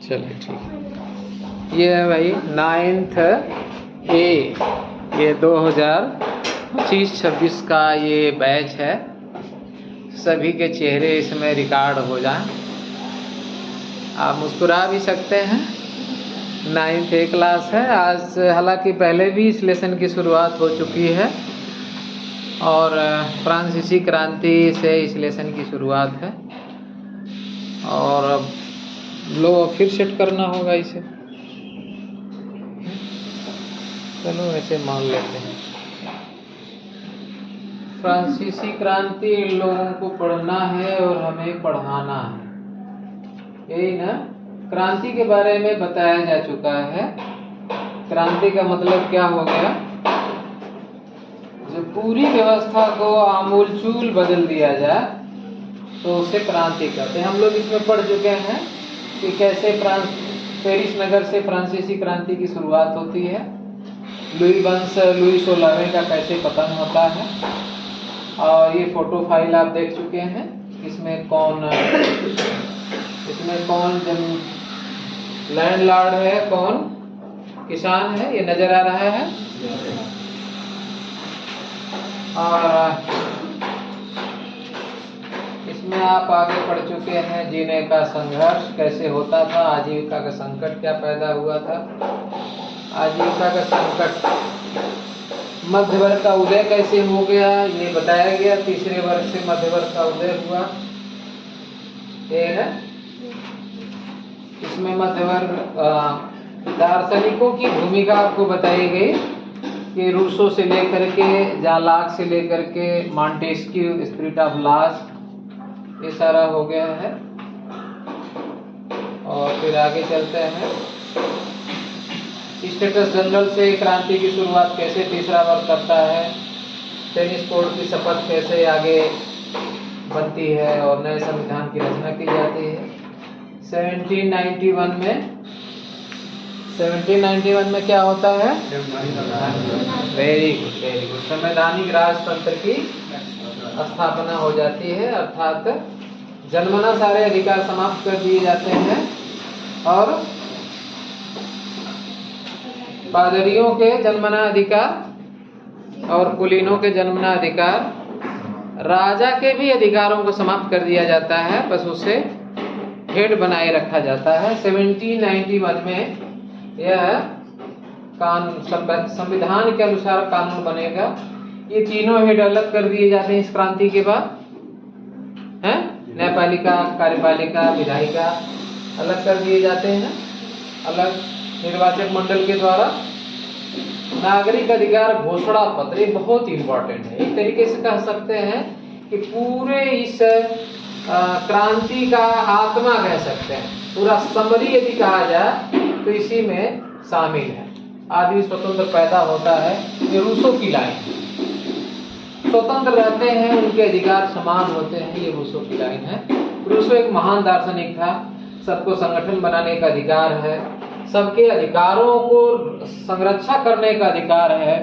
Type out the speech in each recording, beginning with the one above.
चलिए ठीक। ये है भाई 9th A, ये 2025-26 का ये बैच है। सभी के चेहरे इसमें रिकॉर्ड हो जाएं। आप मुस्कुरा भी सकते हैं। 9th A क्लास है आज, हालांकि पहले भी इस लेसन की शुरुआत हो चुकी है और फ्रांसीसी क्रांति से इस लेसन की शुरुआत है और अब लो फिर सेट करना होगा इसे। चलो ऐसे मान लेते हैं। फ्रांसीसी क्रांति इन लोगों को पढ़ना है और हमें पढ़ाना है, यही ना। क्रांति के बारे में बताया जा चुका है। क्रांति का मतलब क्या हो गया? जो पूरी व्यवस्था को आमूलचूल बदल दिया जाए तो उसे क्रांति कहते हैं। हम लोग इसमें पढ़ चुके हैं कि कैसे पेरिस नगर से फ्रांसीसी क्रांति की शुरुआत होती है, लुई 16वें का कैसे पतन होता है। और ये फोटो फाइल आप देख चुके हैं। इसमें कौन लैंडलॉर्ड है, कौन किसान है, ये नजर आ रहा है। और इसमें आप आगे पढ़ चुके हैं जीने का संघर्ष कैसे होता था, आजीविका का संकट क्या पैदा हुआ था, आजीविका का संकट, मध्य वर्ग का उदय कैसे हो गया ये बताया गया। तीसरे वर्ग से मध्य वर्ग का उदय हुआ, ये है। इसमें मध्य वर्ग दार्शनिकों की भूमिका आपको बताई गई कि रूसो से लेकर के, जालाक से लेकर के मॉन्टेस्क्यू, स्पिरिट ऑफ लॉस, ये सारा हो गया है। और फिर आगे चलते हैं। स्टेटस जनरल से क्रांति की शुरुआत कैसे तीसरा वर्ग करता है, टेनिस कोड की शपथ कैसे आगे बनती है और नए संविधान की रचना की जाती है। 1791 में क्या होता है? वेरी गुड, संवैधानिक राजतंत्र की स्थापना हो जाती है, अर्थात जन्मना सारे अधिकार समाप्त कर दिए जाते हैं और पादरियों के जन्मना अधिकार और कुलीनों के जन्मना अधिकार, राजा के भी अधिकारों को समाप्त कर दिया जाता है, बस उसे हेड बनाए रखा जाता है। 1791 में यह संविधान के अनुसार कानून बनेगा। ये तीनों हेड अलग कर दिए जाते हैं इस क्रांति के बाद, हैं? न्यायपालिका, कार्यपालिका, विधायिका अलग कर दिए जाते हैं, अलग निर्वाचक मंडल के द्वारा। नागरिक अधिकार घोषणा पत्र, ये बहुत इंपॉर्टेंट है। एक तरीके से कह सकते हैं कि पूरे इस क्रांति का आत्मा कह सकते हैं, पूरा समरी यदि कहा जाए तो इसी में शामिल है। आदमी स्वतंत्र पैदा होता है, ये रूसो की लाइन है। स्वतंत्र रहते हैं, उनके अधिकार समान होते हैं, ये रूसो की लाइन है। रूसो एक महान दार्शनिक था। सबको संगठन बनाने का अधिकार है, सबके अधिकारों को संरक्षा करने का अधिकार है।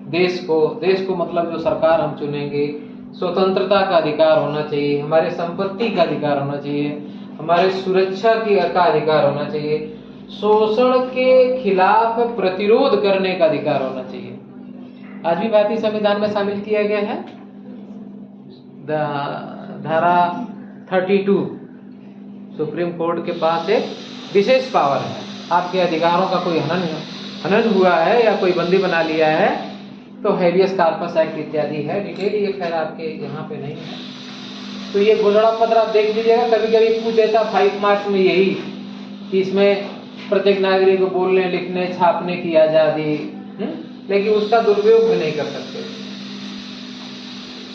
देश को मतलब जो सरकार हम चुनेंगे, स्वतंत्रता का अधिकार होना चाहिए, हमारे संपत्ति का अधिकार होना चाहिए, हमारे सुरक्षा का अधिकार होना चाहिए, शोषण के खिलाफ प्रतिरोध करने का अधिकार होना चाहिए। आज भी भारतीय संविधान में शामिल किया गया है। धारा 32, सुप्रीम कोर्ट के पास एक विशेष पावर है। आपके अधिकारों का कोई हनन हुआ है या कोई बंदी बना लिया है तो हेबियस कार्पस एक्ट इत्यादि है। डिटेल ये खैर आपके यहाँ पे नहीं है। तो ये घोषणा पत्र आप देख लीजिएगा। कभी कभी पूछ देता 5 मार्क्स में यही कि इसमें प्रत्येक नागरिक को बोलने, लिखने, छापने की आजादी, लेकिन उसका दुरुपयोग भी नहीं कर सकते।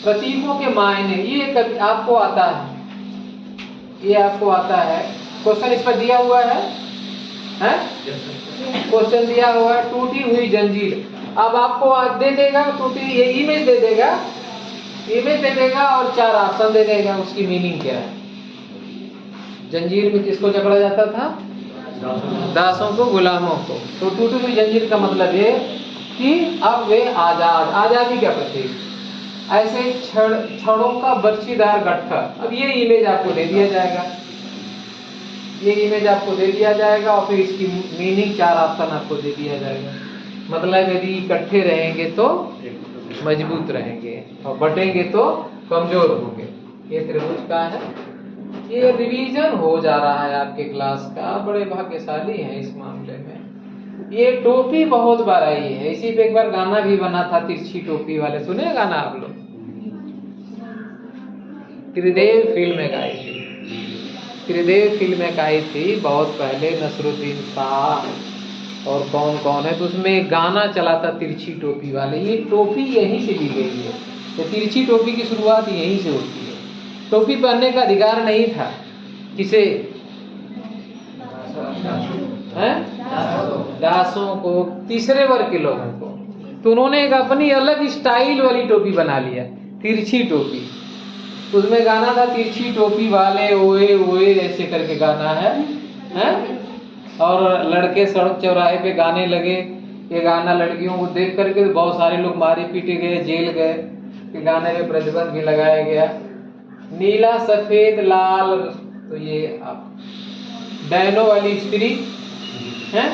प्रतीकों के मायने ये कभी आपको आता है, ये आपको आता है। क्वेश्चन इस पर दिया हुआ है, क्वेश्चन दिया हुआ है, टूटी हुई जंजीर। अब आपको दे देगा टूटी, ये इमेज दे देगा और 4 ऑप्शन दे देगा। उसकी मीनिंग क्या है? जंजीर में किसको जकड़ा जाता था? दासों को, गुलामों को। तो टूटी हुई जंजीर का मतलब ये कि अब वे आजादी का प्रतीक। ऐसे छड़ों का बर्छीदार गट्ठर, अब ये इमेज आपको दे दिया जाएगा। ये इमेज आपको दे दिया जाएगा और फिर इसकी मीनिंग 4 ऑप्शन आपको दे दिया जाएगा। मतलब यदि इकट्ठे रहेंगे तो मजबूत रहेंगे और बटेंगे तो कमजोर होंगे। ये त्रिभुज का है। ये रिवीजन हो जा रहा है आपके क्लास का, बड़े भाग्यशाली हैं इस मामले में। ये टोपी बहुत बार आई है, इसी पे एक बार गाना भी बना था, तिरछी टोपी वाले, सुने गाना आप लोग? त्रिदेव फिल्म में गाई थी, त्रिदेव फिल्म में गाई थी बहुत पहले, नसरुद्दीन शाह और कौन कौन है, तो उसमें एक गाना चला था तिरछी टोपी वाले। ये टोपी यहीं से ली गई है, तो तिरछी टोपी की शुरुआत यहीं से होती है। टोपी पहनने का अधिकार नहीं था किसे? दासों को, तीसरे वर्ग के लोगों को। तो उन्होंने एक अपनी अलग स्टाइल वाली टोपी बना लिया, तिरछी टोपी। उसमें गाना था तिरछी टोपी वाले ओए ओए ऐसे करके गाना है? और लड़के सड़क चौराहे पे गाने लगे ये गाना, लड़कियों को देख करके बहुत सारे लोग मारे पीटे गए, जेल गए। कि गाने में प्रतिबंध भी लगाया गया, नीला सफेद लाल। तो ये आप डैनो वाली स्त्री है,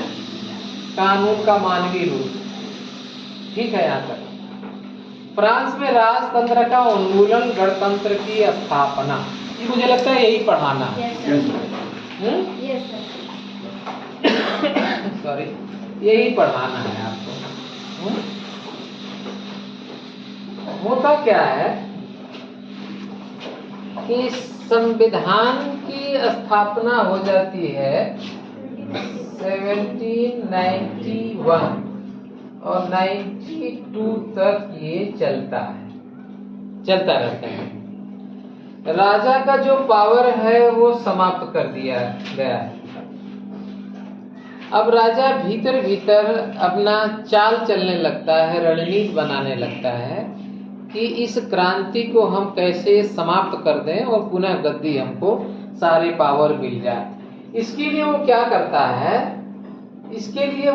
कानून का मानवीय रूप, ठीक है। यहाँ तक फ्रांस में राजतंत्र का उन्मूलन, गणतंत्र की स्थापना, ये मुझे लगता है यही पढ़ाना है। सॉरी, यही पढ़ाना है आपको। होता क्या है कि संविधान की स्थापना हो जाती है 1791 और 92 तक ये चलता रहता है। राजा का जो पावर है वो समाप्त कर दिया गया है। अब राजा भीतर भीतर अपना चाल चलने लगता है, रणनीति बनाने लगता है कि इस क्रांति को हम कैसे समाप्त कर दें और पुनः गद्दी हमको सारे पावर मिल जाए। इसके लिए वो क्या करता है? इसके लिए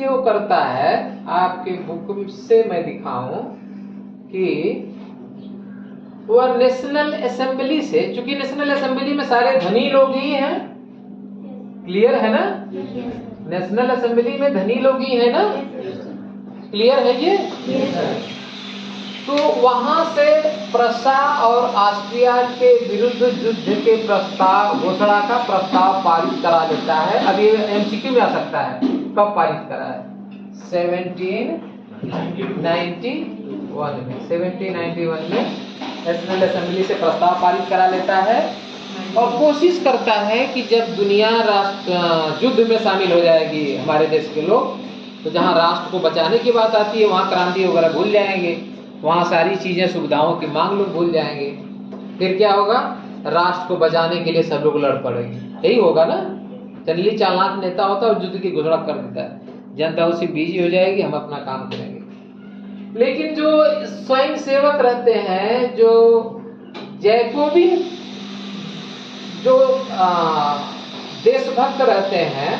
वो करता है, आपके बुक से मैं दिखाऊं कि वह नेशनल असेंबली से, चूंकि नेशनल असेंबली में सारे धनी लोग ही हैं, क्लियर है ना? नेशनल असेंबली में धनी लोग ही है ना, क्लियर है ये? तो वहां से प्रशा और ऑस्ट्रिया के विरुद्ध युद्ध के प्रस्ताव, घोषणा का प्रस्ताव पारित करा देता है। अब ये एमसीक्यू में आ सकता है, कब पारित करा है? 1791 में नेशनल असेंबली से प्रस्ताव पारित करा लेता है और कोशिश करता है कि जब दुनिया राष्ट्र युद्ध में शामिल हो जाएगी हमारे देश के लोग, तो जहां राष्ट्र को बचाने की बात आती है वहां क्रांति वगैरह भूल जाएंगे, वहां सारी चीजें सुविधाओं की मांग लोग भूल जाएंगे। फिर क्या होगा? राष्ट्र को बचाने के लिए सब लोग लड़ पड़ेंगे, यही होगा ना। चंदली चालाक नेता होता है और युद्ध की घोषणा कर देता है, जनता उसी बिजी हो जाएगी, हम अपना काम करेंगे। लेकिन जो स्वयं सेवक रहते हैं, जो जैकोबिन, जो देशभक्त रहते हैं,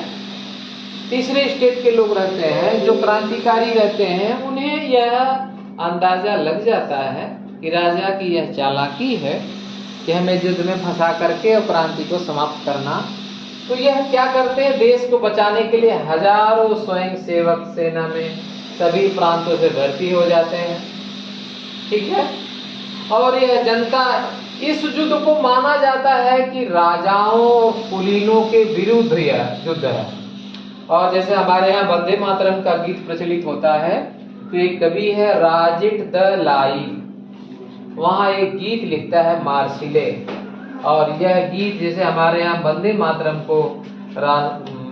तीसरे स्टेट के लोग रहते हैं, जो क्रांतिकारी रहते हैं, उन्हें यह अंदाजा लग जाता है कि राजा की यह चालाकी है कि हमें युद्ध में फंसा करके और क्रांति को समाप्त करना। तो यह क्या करते हैं? देश को बचाने के लिए हजारों स्वयं सेवक सेना में सभी प्रांतों से भर्ती हो जाते हैं, ठीक है। और यह जनता, इस युद्ध को माना जाता है कि राजाओं कुलीनों के विरुद्ध यह युद्ध है। और जैसे हमारे यहाँ वंदे मातरम का गीत प्रचलित होता है, तो एक कवि है राजिट द लाई, वहाँ एक गीत लिखता है मार्सिले, और यह गीत जैसे हमारे यहाँ वंदे मातरम को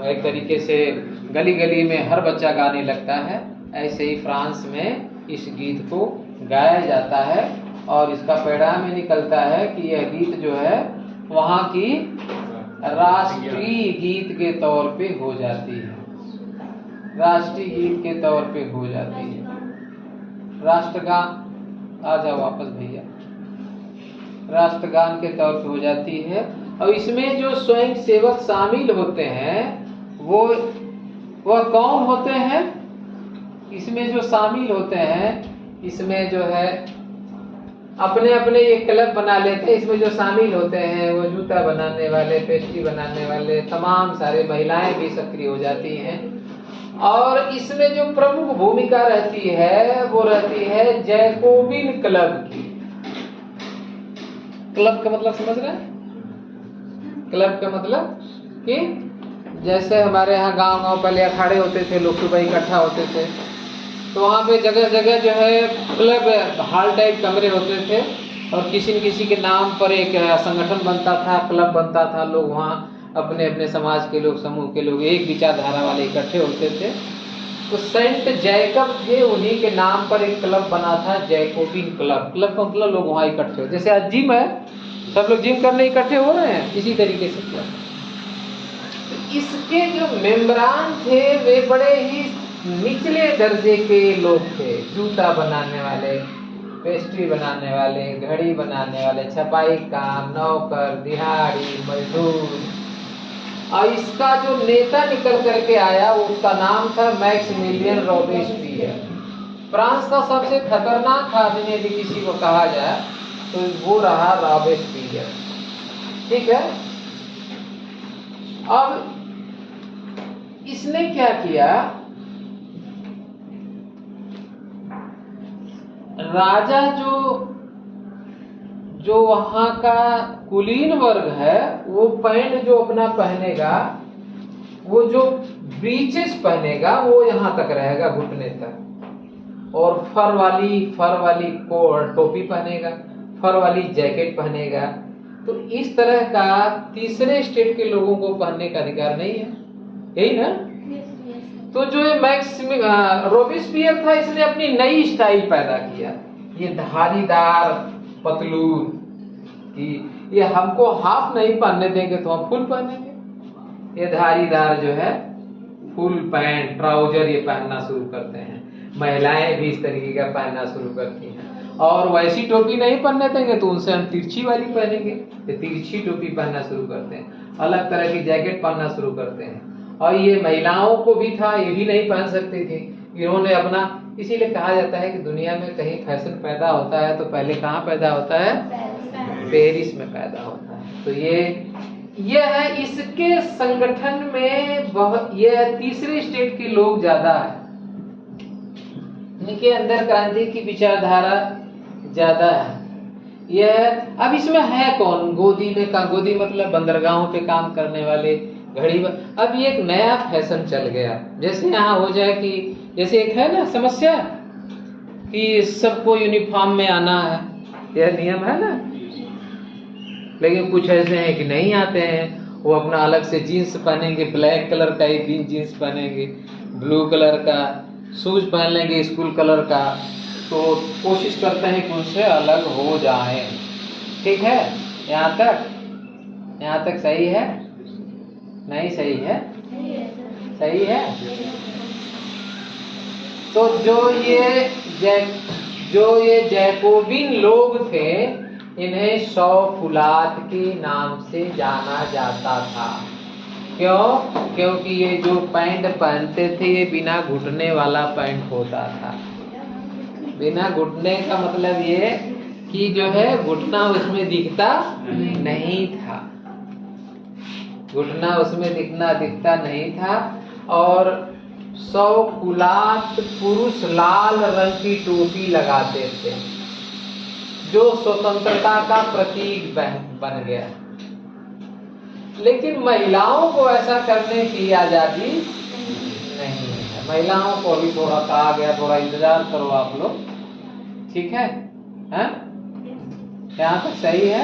एक तरीके से गली गली में हर बच्चा गाने लगता है, ऐसे ही फ्रांस में इस गीत को गाया जाता है। और इसका परिणाम ये निकलता है कि यह गीत जो है वहाँ की राष्ट्रीय गीत के तौर पे हो जाती है, राष्ट्रीय गीत के तौर पे हो जाती है। राष्ट्रगान, आ जाओ वापस भैया, राष्ट्रगान के तौर पे हो जाती है। और इसमें जो स्वयं सेवक शामिल होते हैं वह कौन होते हैं? इसमें जो शामिल होते हैं, इसमें जो है अपने अपने ये क्लब बना लेते हैं। इसमें जो शामिल होते हैं वो जूता बनाने वाले, पेस्ट्री बनाने वाले, तमाम सारे महिलाएं भी सक्रिय हो जाती हैं। और इसमें जो प्रमुख भूमिका रहती है वो रहती है जैकोबिन क्लब की। क्लब का मतलब समझ रहे हैं? क्लब का मतलब कि जैसे हमारे यहाँ गांव पहले अखाड़े होते थे, लोग सुबह इकट्ठा होते थे, तो वहाँ पे जगह जगह जो है क्लब हॉल टाइप कमरे होते थे और किसी न किसी के नाम पर एक संगठन बनता था, क्लब बनता था। लोग वहाँ अपने अपने समाज के लोग, समूह के लोग, एक विचारधारा वाले इकट्ठे होते थे। तो सेंट जैकब थे, उन्हीं के नाम पर एक क्लब बना था, जैकोबिन क्लब। क्लब का मतलब लोग वहाँ इकट्ठे हो, जैसे आज जिम है, सब लोग जिम करने इकट्ठे हो रहे हैं, इसी तरीके से क्लब। तो इसके जो मेंबरान थे वे बड़े ही निचले दर्जे के लोग थे। जूता बनाने वाले, पेस्ट्री बनाने वाले, घड़ी बनाने वाले, छपाई काम, नौकर, दिहाड़ी, मजदूर। और इसका जो नेता निकल करके आया उसका नाम था मैक्सिमिलियन रॉबेस्पियर। फ्रांस का सबसे खतरनाक आदमी यदि किसी को कहा जाए तो वो रहा रॉबेस्पियर। ठीक है। अब इसने क्या किया, राजा जो वहां का कुलीन वर्ग है वो पैंट जो अपना पहनेगा, वो जो ब्रीचेस पहनेगा वो यहां तक रहेगा, घुटने तक। और फर वाली टोपी पहनेगा, फर वाली जैकेट पहनेगा। तो इस तरह का तीसरे स्टेट के लोगों को पहनने का अधिकार नहीं है, यही ना? तो जो ये रॉबेस्पियर था, इसने अपनी नई स्टाइल पैदा किया, ये धारीदार पतलून की। ये हमको हाफ नहीं पहनने देंगे तो हम फुल पहनेंगे। ये धारीदार जो है फुल पैंट, ट्राउजर ये पहनना शुरू करते हैं। महिलाएं भी इस तरीके का पहनना शुरू करती हैं। और वैसी टोपी नहीं पहनने देंगे तो उनसे हम तिरछी वाली पहनेंगे। ये तिरछी टोपी पहनना शुरू करते हैं, अलग तरह की जैकेट पहनना शुरू करते हैं। और ये महिलाओं को भी था, ये भी नहीं पहन सकती थी। इन्होंने अपना, इसीलिए कहा जाता है कि दुनिया में कहीं फैशन पैदा होता है तो पहले कहाँ पैदा होता है? पेरिस में पैदा होता है। तो ये है, इसके संगठन में बहुत, ये तीसरे स्टेट के लोग ज्यादा है, इनके अंदर क्रांति की विचारधारा ज्यादा है। यह अब इसमें है कौन? गोदी में का, गोदी मतलब बंदरगाहों पे काम करने वाले, घड़ी। अब ये एक नया फैशन चल गया, जैसे यहाँ हो जाए कि जैसे एक है ना समस्या कि सबको यूनिफॉर्म में आना है, यह नियम है ना। लेकिन कुछ ऐसे हैं कि नहीं आते हैं, वो अपना अलग से जीन्स पहनेंगे, ब्लैक कलर का ही जीन्स पहनेंगे, ब्लू कलर का शूज पहन लेंगे, स्कूल कलर का। तो कोशिश करते हैं कि उनसे अलग हो जाएं। ठीक है, यहाँ तक सही है? नहीं सही है? सही है। तो जो ये जैकोबिन लोग थे, इन्हें 100 फुलात के नाम से जाना जाता था। क्यों? क्योंकि ये जो पैंट पहनते थे ये बिना घुटने वाला पैंट होता था। बिना घुटने का मतलब ये कि जो है घुटना उसमें दिखता नहीं था, घुटना उसमें दिखता नहीं था। और 100 फुलात पुरुष लाल रंग की टोपी लगाते थे, जो स्वतंत्रता का प्रतीक बन गया। लेकिन महिलाओं को ऐसा करने की आजादी नहीं है। महिलाओं को अभी थोड़ा कहा गया, थोड़ा इंतजार करो आप लोग, ठीक है? हैं? यहाँ तक सही है?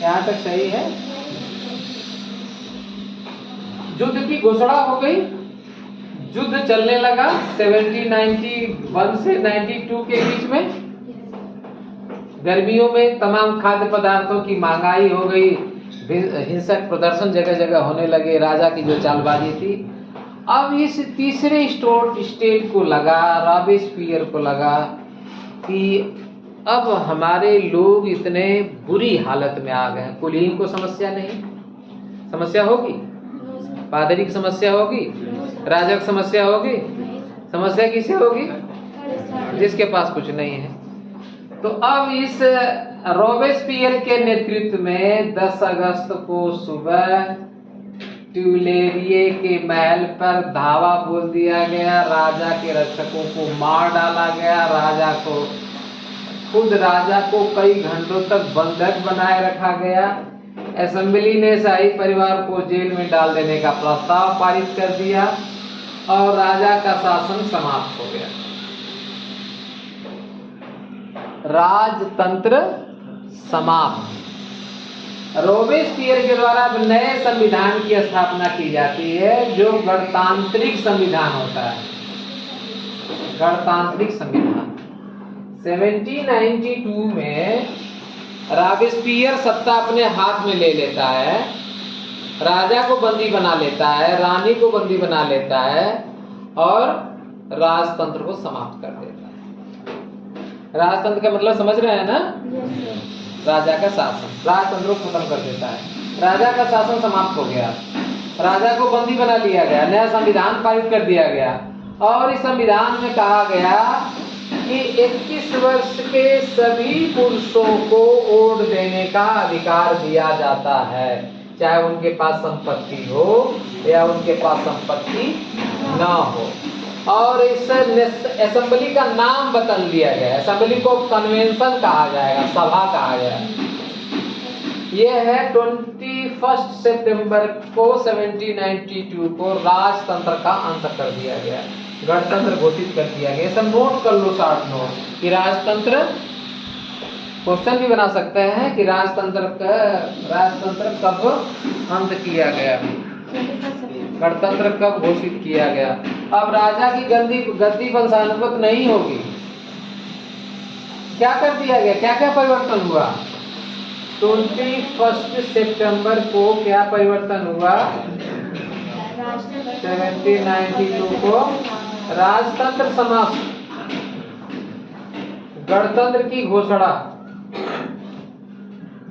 यहाँ तक सही है? युद्ध की घोषणा हो गई, युद्ध चलने लगा 1791 से 92 के बीच में। गर्मियों में तमाम खाद्य पदार्थों की महंगाई हो गई, हिंसक प्रदर्शन जगह जगह होने लगे, राजा की जो चालबाजी थी। अब इस तीसरे स्टेट को लगा, रॉबेस्पियर को लगा कि अब हमारे लोग इतने बुरी हालत में आ गए हैं। कुलीन को समस्या नहीं, समस्या होगी, पादरी की समस्या होगी, राजा की समस्या होगी, समस्या किसे होगी? जिसके पास कुछ नहीं है। तो अब इस रॉबेस्पियर के नेतृत्व में 10 अगस्त को सुबह ट्यूलेरिये के महल पर धावा बोल दिया गया। राजा के रक्षकों को मार डाला गया। खुद राजा को कई घंटों तक बंधक बनाए रखा गया। असेंबली ने शाही परिवार को जेल में डाल देने का प्रस्ताव पारित कर दिया और राजा का शासन समाप्त हो गया। राजतंत्र समाप्त। रोबेस्पियर के द्वारा नए संविधान की स्थापना की जाती है जो गणतांत्रिक संविधान होता है। गणतांत्रिक संविधान 1792 में रॉबेस्पियर सत्ता अपने हाथ में ले लेता है। राजा को बंदी बना लेता है, रानी को बंदी बना लेता है और राजतंत्र को समाप्त कर देता है। राजतंत्र का मतलब समझ रहे हैं ना? राजा का शासन, राजतंत्र को खत्म कर देता है। राजा का शासन समाप्त हो गया, राजा को बंदी बना लिया गया, नया संविधान पारित कर दिया गया और इस संविधान में कहा गया कि 21 वर्ष के सभी पुरुषों को वोट देने का अधिकार दिया जाता है, चाहे उनके पास संपत्ति हो या उनके पास संपत्ति ना हो। और इस असेंबली का नाम बदल दिया गया। असेंबली को कन्वेंशन कहा जाएगा, सभा कहा जाएगा। यह है 21 सितंबर को 1792 को राजतंत्र का अंत कर दिया गया, गणतंत्र घोषित कर दिया गया। सब नोट कर लो, 60 नोट कि राजतंत्र, क्वेश्चन भी बना सकते हैं कि राजतंत्र कब अंत किया गया, गणतंत्र कब घोषित किया गया। अब राजा की गद्दी वंशानुगत नहीं होगी। क्या कर दिया गया, क्या क्या परिवर्तन हुआ? 21 सितंबर को क्या परिवर्तन हुआ? 1792 को राजतंत्र समाप्त, गणतंत्र की घोषणा।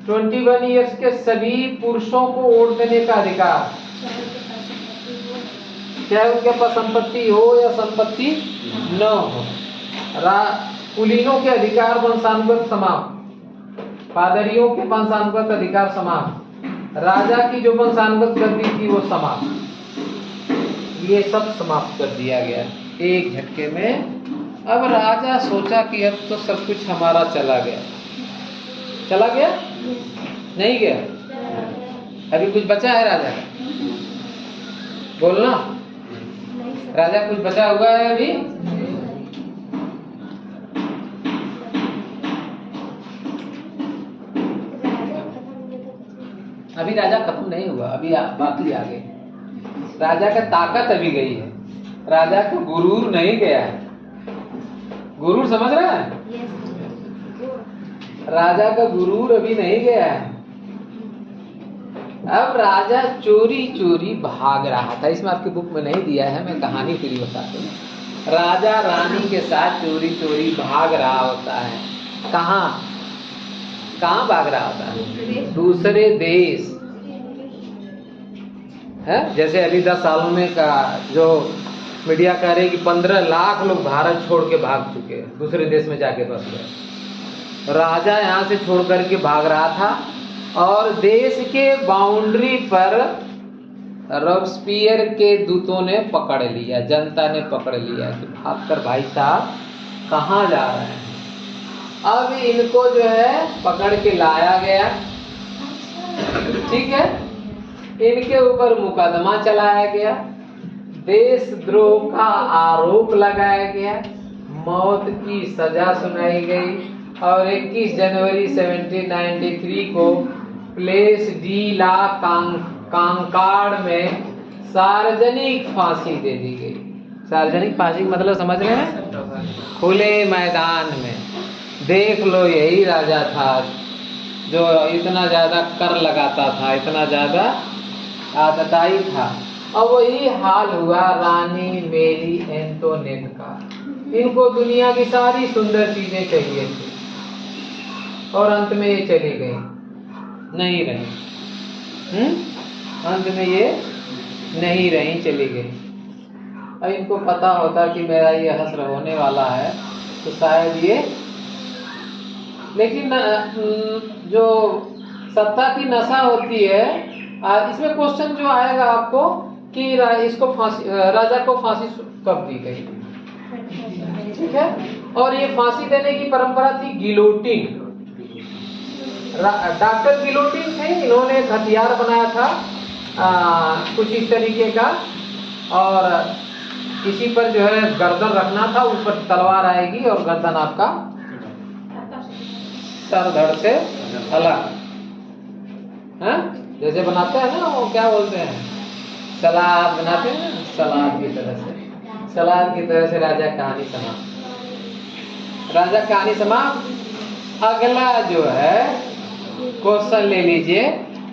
21 ईयर्स के सभी पुरुषों को वोट देने का अधिकार, चाहे उनके पास संपत्ति हो या संपत्ति न हो। कुलीनों के अधिकार वंशानुगत समाप्त, पादरियों के वंशानुगत अधिकार समाप्त, राजा की जो वंशानुगत गद्दी थी वो समाप्त। ये सब समाप्त कर दिया गया एक झटके में। अब राजा सोचा कि अब तो सब कुछ हमारा चला गया। चला गया? नहीं गया? अभी कुछ बचा है राजा का? बोलना, राजा कुछ बचा हुआ है अभी? अभी राजा खत्म नहीं हुआ, अभी बाकी आगे। राजा का ताकत अभी गई है, राजा का गुरूर नहीं गया है। गुरूर समझ रहा है? राजा का गुरूर अभी नहीं गया है। अब राजा चोरी चोरी भाग रहा था। इसमें आपकी बुक में नहीं दिया है, मैं कहानी पूरी बताता हूँ। राजा रानी के साथ चोरी चोरी भाग रहा होता है। कहाँ कहाँ भाग रहा होता है? दूसरे देश है। जैसे अभी 10 सालों में का जो मीडिया कह रही है कि 15 लाख लोग भारत छोड़ के भाग चुके हैं, दूसरे देश में जाके बस गए। राजा यहाँ से छोड़ करके भाग रहा था और देश के बाउंड्री पर रॉबेस्पियर के दूतों ने पकड़ लिया, जनता ने पकड़ लिया कि भागकर भाई साहब कहाँ जा रहे हैं। अब इनको जो है पकड़ के लाया गया, ठीक है। इनके ऊपर मुकदमा चलाया गया, देशद्रोह का आरोप लगाया गया, मौत की सजा सुनाई गई और 21 जनवरी 1793 को प्लेस डी ला कांकार्ड में सार्वजनिक फांसी दे दी गई। सार्वजनिक फांसी मतलब समझ रहे हैं? खुले मैदान में। देख लो, यही राजा था जो इतना ज्यादा कर लगाता था, इतना ज्यादा आतताई था। और वही हाल हुआ रानी मेरी एंटोनेट का। इनको दुनिया की सारी सुंदर चीजें चाहिए थी और अंत में ये चली गई, नहीं रही। अंत में ये नहीं रही, चली गई। अब इनको पता होता कि मेरा ये हश्र होने वाला है तो शायद ये लेकिन जो सत्ता की नशा होती है, इसमें क्वेश्चन जो आएगा आपको कि इसको फांसी, राजा को फांसी कब दी गई, ठीक है। और ये फांसी देने की परंपरा थी गिलोटिन। डॉक्टर गिलोटिन थे, इन्होंने एक हथियार बनाया था कुछ इस तरीके का, और इसी पर जो है गर्दन रखना था, ऊपर तलवार आएगी और गर्दन आपका सर धड़ से अलग, है जैसे बनाते हैं ना, वो क्या बोलते हैं, सलाद बनाते हैं ना, सलाद की तरह से, सलाद की तरह से राजा कहानी समाप्त। राजा कहानी समाप्त। अगला जो है क्वेश्चन ले लीजिए,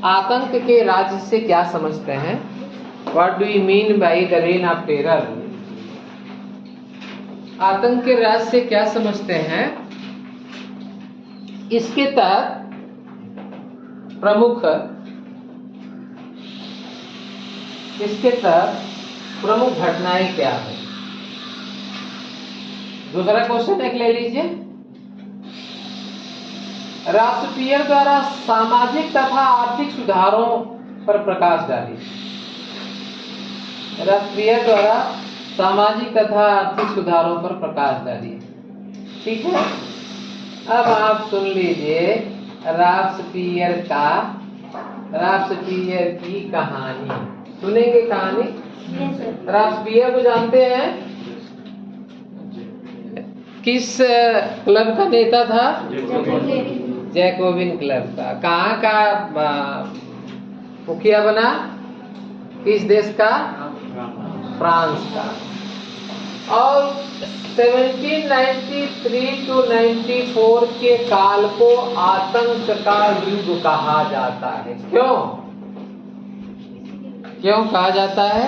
आतंक के राज्य से क्या समझते हैं? What do you mean by the rain of terror? आतंक के राज्य से क्या समझते हैं? इसके तहत प्रमुख घटनाएं क्या है? दूसरा क्वेश्चन एक ले लीजिए, रॉबेस्पियर द्वारा सामाजिक तथा आर्थिक सुधारों पर प्रकाश डालिए। रॉबेस्पियर द्वारा सामाजिक तथा आर्थिक सुधारों पर प्रकाश डालिए, ठीक है। अब आप सुन लीजिए रॉबेस्पियर की कहानी, सुनेंगे कहानी। रॉबेस्पियर को जानते हैं, किस क्लब का नेता था? जैकोबिन क्लब का। कहाँ का मुखिया बना? किस देश का? फ्रांस का। और 1793 to 94 के काल को आतंक का युग कहा जाता है। क्यों कहा जाता है?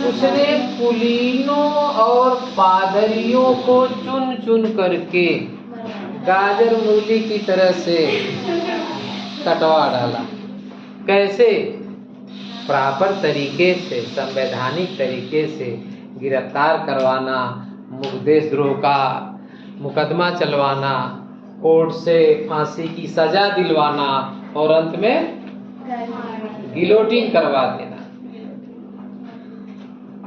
उसने कुलीनों और पादरियों को चुन चुन करके गाजर मूली की तरह से कटवा डाला। कैसे? प्रॉपर तरीके से, संवैधानिक तरीके से गिरफ्तार करवाना, देशद्रोह का मुकदमा चलवाना, कोर्ट से फांसी की सजा दिलवाना और अंत में गिलोटिन करवा देना।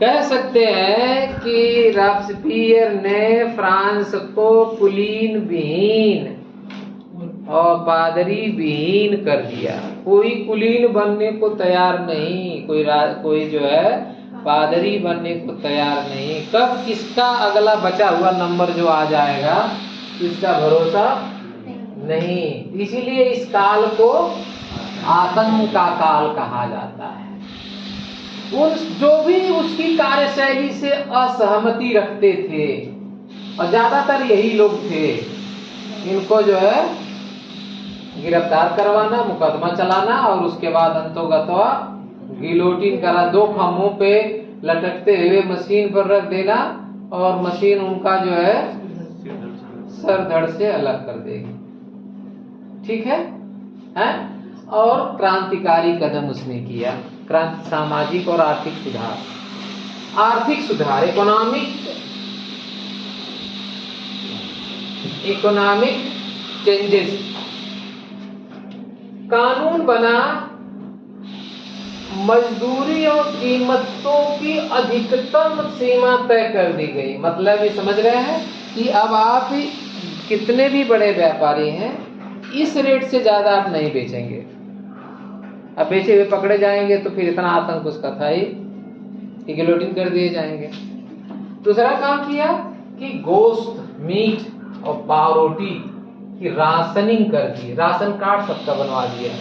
कह सकते हैं कि रॉबेस्पियर ने फ्रांस को कुलीन विहीन और पादरी विहीन कर दिया। कोई कुलीन बनने को तैयार नहीं, कोई जो है पादरी बनने को तैयार नहीं। कब किसका अगला बचा हुआ नंबर जो आ जाएगा, इसका भरोसा नहीं। इसीलिए इस काल को आतंक का काल कहा जाता है। जो भी उसकी कार्यशैली से असहमति रखते थे, और ज्यादातर यही लोग थे, इनको जो है गिरफ्तार करवाना, मुकदमा चलाना और उसके बाद अंतोगत्वा गिलोटिन करा, 2 खम्भों पे लटकते हुए मशीन पर रख देना और मशीन उनका जो है सर धड़ से अलग कर देगी, ठीक है? और क्रांतिकारी कदम उसने किया, सामाजिक और आर्थिक सुधार, इकोनॉमिक चेंजेस। कानून बना, मजदूरी और कीमतों की अधिकतम सीमा तय कर दी गई। मतलब ये समझ रहे हैं कि अब आप कितने भी बड़े व्यापारी हैं, इस रेट से ज्यादा आप नहीं बेचेंगे। अब बेचे हुए पकड़े जाएंगे तो फिर इतना आतंक उसका था ही कि गिलोटिन कर दिए जाएंगे। दूसरा काम किया कि गोश्त, मीट और पावरोटी की राशनिंग कर दी, राशन कार्ड सबका बनवा दिया।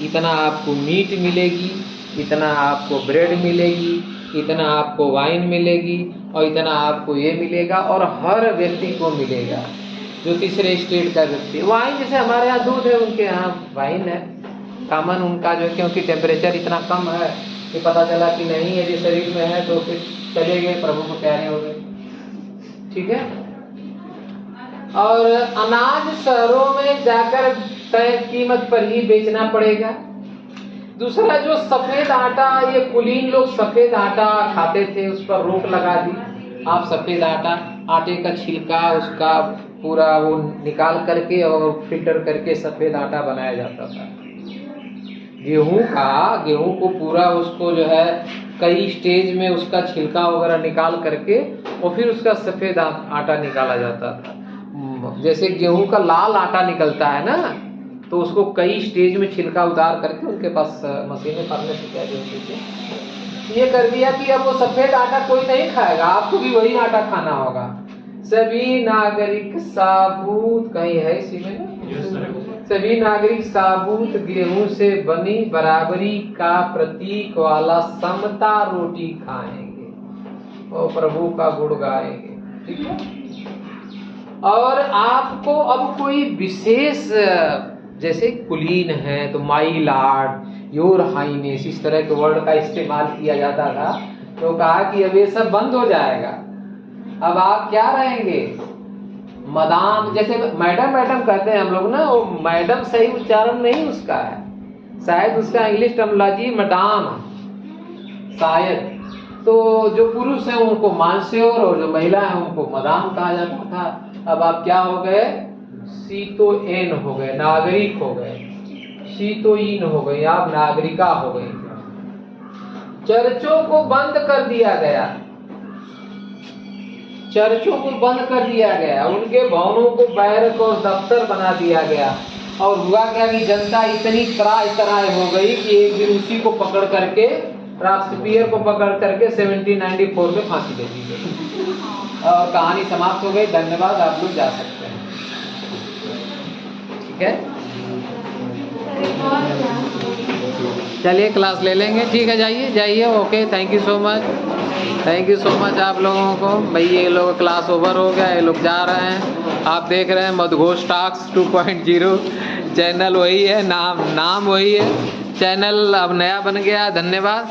इतना आपको मीट मिलेगी, इतना आपको ब्रेड मिलेगी, इतना आपको वाइन मिलेगी और इतना आपको ये मिलेगा, और हर व्यक्ति को मिलेगा जो तीसरे स्टेट का व्यक्ति। वाइन जैसे हमारे यहाँ दूध है, उनके यहाँ वाइन है कॉमन उनका जो, क्योंकि टेम्परेचर इतना कम है कि पता चला कि नहीं यदि शरीर में है तो फिर चले गए, प्रभु को प्यारे हो गए, ठीक है। और अनाज शहरों में जाकर तय कीमत पर ही बेचना पड़ेगा। दूसरा जो सफेद आटा, ये कुलीन लोग सफेद आटा खाते थे, उस पर रोक लगा दी। आप सफेद आटे का छिलका, उसका पूरा वो निकाल करके और फिल्टर करके सफ़ेद आटा बनाया जाता था। गेहूं को पूरा उसको जो है कई स्टेज में उसका छिलका वगैरह निकाल करके और फिर उसका सफ़ेद आटा निकाला जाता था। जैसे गेहूं का लाल आटा निकलता है ना, तो उसको कई स्टेज में छिलका उतार करके उनके पास मशीनें फार्मेसी क्या होती थी, ये कर दिया कि अब वो सफ़ेद आटा कोई नहीं खाएगा, आपको भी वही आटा खाना होगा। सभी नागरिक साबुत, कहीं है इसी में ना, सभी नागरिक साबुत गेहूं से बनी बराबरी का प्रतीक वाला समता रोटी खाएंगे और प्रभु का गुण गाएंगे। ठीक है। और आपको अब कोई विशेष, जैसे कुलीन है तो माई लॉर्ड, योर हाइनेस, इस तरह के वर्ड का इस्तेमाल किया जाता था। तो कहा कि अब ये सब बंद हो जाएगा, अब आप क्या रहेंगे, मदाम। जैसे मैडम मैडम कहते हैं हम लोग ना, वो मैडम सही उच्चारण नहीं उसका है, शायद उसका इंग्लिश टर्मिनोलॉजी मैडम शायद। तो जो पुरुष हैं उनको मानस्योर और जो महिला है उनको मदाम कहा जाता था। अब आप क्या हो गए, सी तो एन हो गए, नागरिक हो गए, सी तो इन हो गई, आप नागरिका हो गई। चर्चों को बंद कर दिया गया, चर्चों को बंद कर दिया गया, उनके भवनों को बैरक और दफ्तर बना दिया गया। और हुआ क्या कि जनता इतनी त्राह हो गई कि एक दिन उसी को पकड़ करके, राष्ट्रपीय को पकड़ करके 1794 में फांसी दे दी गई और कहानी समाप्त हो गई। धन्यवाद, आप लोग जा सकते हैं। ठीक है, चलिए क्लास ले लेंगे। ठीक है, जाइए जाइए। Okay, thank you so much, thank you so much आप लोगों को। भाई ये लोग क्लास ओवर हो गया, ये लोग जा रहे हैं। आप देख रहे हैं मधुघोष टॉक्स 2.0, चैनल वही है, नाम वही है, चैनल अब नया बन गया। धन्यवाद।